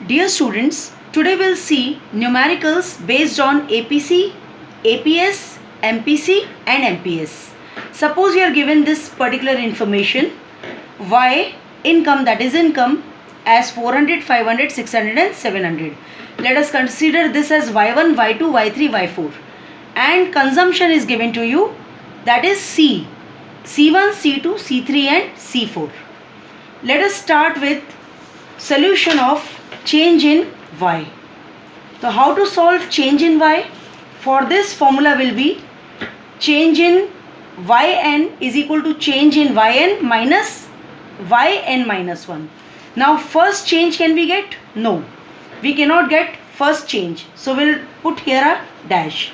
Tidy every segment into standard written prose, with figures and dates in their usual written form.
Dear students, today we'll see numericals based on APC, APS, MPC and MPS. Suppose you are given this particular information, Y income, that is income, as 400, 500, 600 and 700. Let us consider this as Y1, Y2, Y3, Y4. And consumption is given to you, that is C, C1, C2, C3 and C4. Let us start with solution of change in Y. So how to solve change in Y? For this formula will be change in Yn is equal to change in Yn minus Yn minus 1. Now first change can we get? No. We cannot get first change. So we'll put here a dash.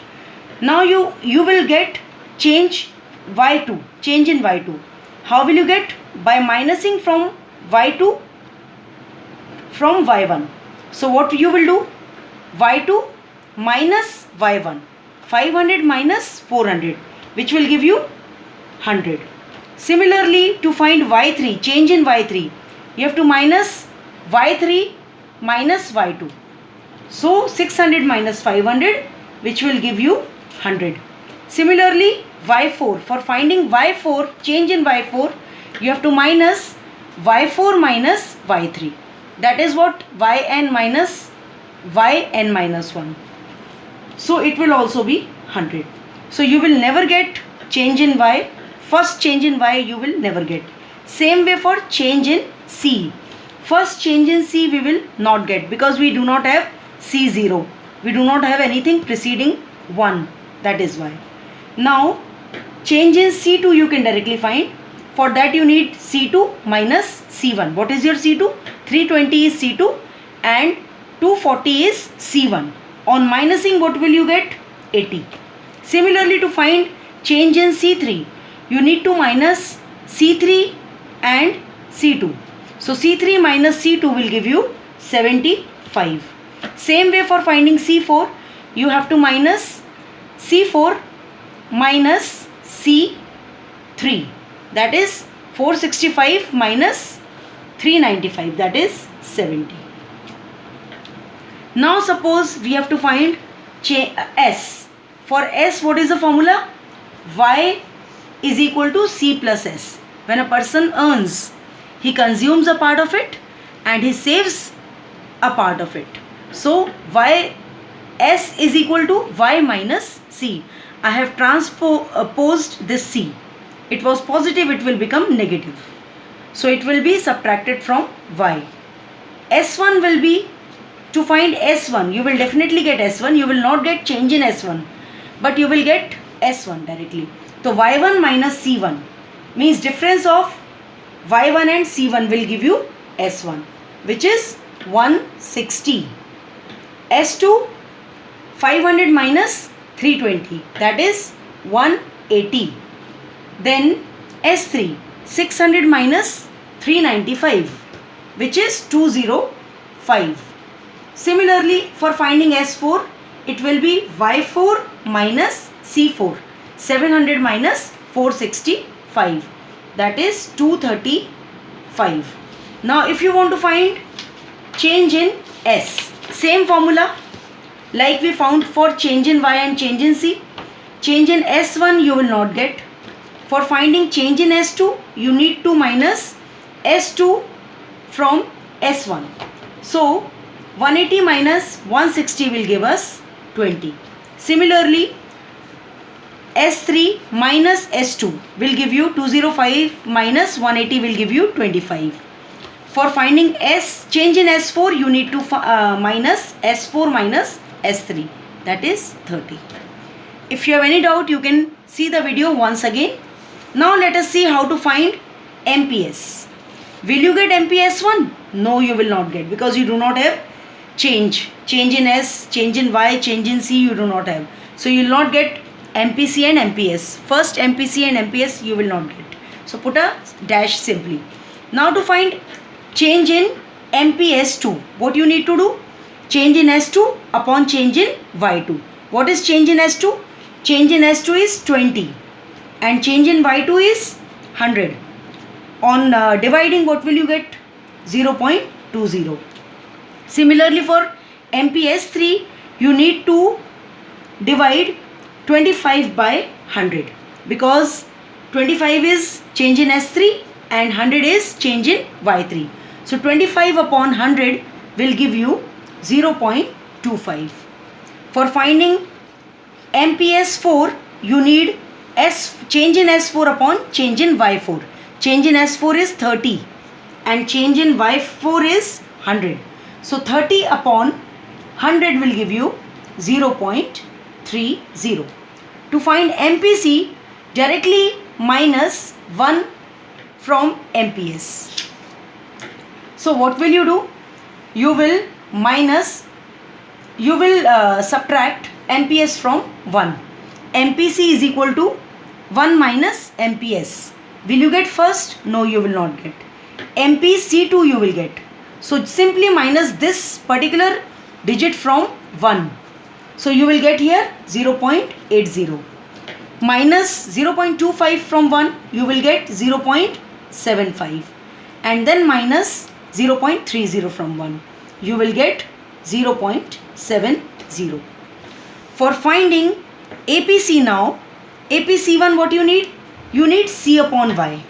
Now you will get change Y2, change in Y2. How will you get? By minusing from Y2 from Y1. So what you will do? Y2 minus Y1. 500 minus 400, which will give you 100. Similarly, to find Y3, change in Y3, you have to minus Y3 minus Y2. So 600 minus 500, which will give you 100. Similarly, Y4, for finding Y4, change in Y4, you have to minus Y4 minus Y3. That is what? Yn minus 1. So it will also be 100. So you will never get change in Y. First change in Y you will never get. Same way for change in C. First change in C we will not get because we do not have C0. We do not have anything preceding 1. That is why. Now change in C2 you can directly find. For that you need C2 minus C1. What is your C2? 320 is C2 and 240 is C1. On minusing what will you get? 80. Similarly, to find change in C3, you need to minus C3 and C2. So C3 minus C2 will give you 75. Same way for finding C4, you have to minus C4 minus C3. That is 465 minus 395, that is 70. Now suppose we have to find S. For S, what is the formula? Y is equal to C plus S. When a person earns, he consumes a part of it and he saves a part of it. So S is equal to Y minus C. I have transposed this C. It was positive, it will become negative. So it will be subtracted from Y. S1 will be, to find S1, you will definitely get S1. You will not get change in S1, but you will get S1 directly. So Y1 minus C1 means difference of Y1 and C1 will give you S1, which is 160. S2, 500 minus 320, that is 180. Then S3, 600 minus 395, which is 205. Similarly, for finding S4, it will be Y4 minus C4, 700 minus 465, that is 235. Now if you want to find change in S, same formula like we found for change in Y and change in C. Change in S1 you will not get. For finding change in S2, you need to minus S2 from S1. So 180 minus 160 will give us 20. Similarly, S3 minus S2 will give you 205 minus 180 will give you 25. For finding change in S4, you need to minus S4 minus S3, that is 30. If you have any doubt, you can see the video once again. Now let us see how to find MPS. Will you get MPS1? No, you will not get because you do not have change in S, change in Y, change in C you do not have. So you will not get MPC and MPS. First MPC and MPS you will not get. So put a dash simply. Now to find change in MPS2, what you need to do? Change in S2 upon change in Y2. What is change in S2? Change in S2 is 20 and change in Y2 is 100. On dividing, what will you get? 0.20. Similarly for MPS3, you need to divide 25 by 100 because 25 is change in S3 and 100 is change in Y3. So 25 upon 100 will give you 0.25. For finding MPS4, you need change in S4 upon change in Y4. Change in S4 is 30 and change in Y4 is 100. So 30 upon 100 will give you 0.30. To find MPC, directly minus 1 from MPS. So what will you do? You will subtract MPS from 1. MPC is equal to 1 minus MPS. Will you get first? No, you will not get. MPC2 you will get. So simply minus this particular digit from 1. So you will get here 0.80. Minus 0.25 from 1, you will get 0.75. And then minus 0.30 from 1, you will get 0.70. For finding APC now, APC1 what you need? You need C upon Y.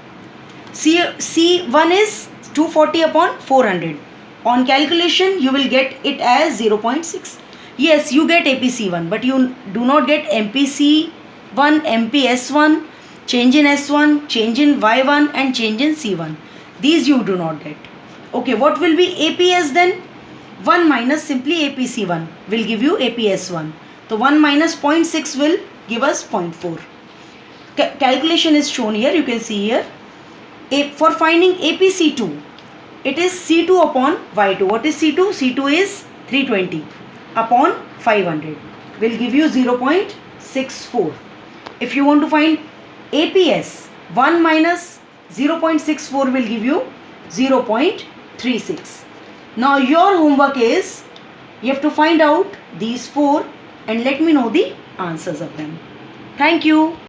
C1 is 240 upon 400. On calculation, you will get it as 0.6. Yes, you get APC1, but you do not get MPC1, MPS1, change in S1, change in Y1 and change in C1. These you do not get. Okay, what will be APS then? 1 minus simply APC1 will give you APS1. So 1 minus 0.6 will give us 0.4. Calculation is shown here, you can see here. For finding APC2, it is C2 upon Y2. What is C2? C2 is 320 upon 500 will give you 0.64. If you want to find APS, 1 minus 0.64 will give you 0.36. Now your homework is, you have to find out these 4 and let me know the answers of them. Thank you.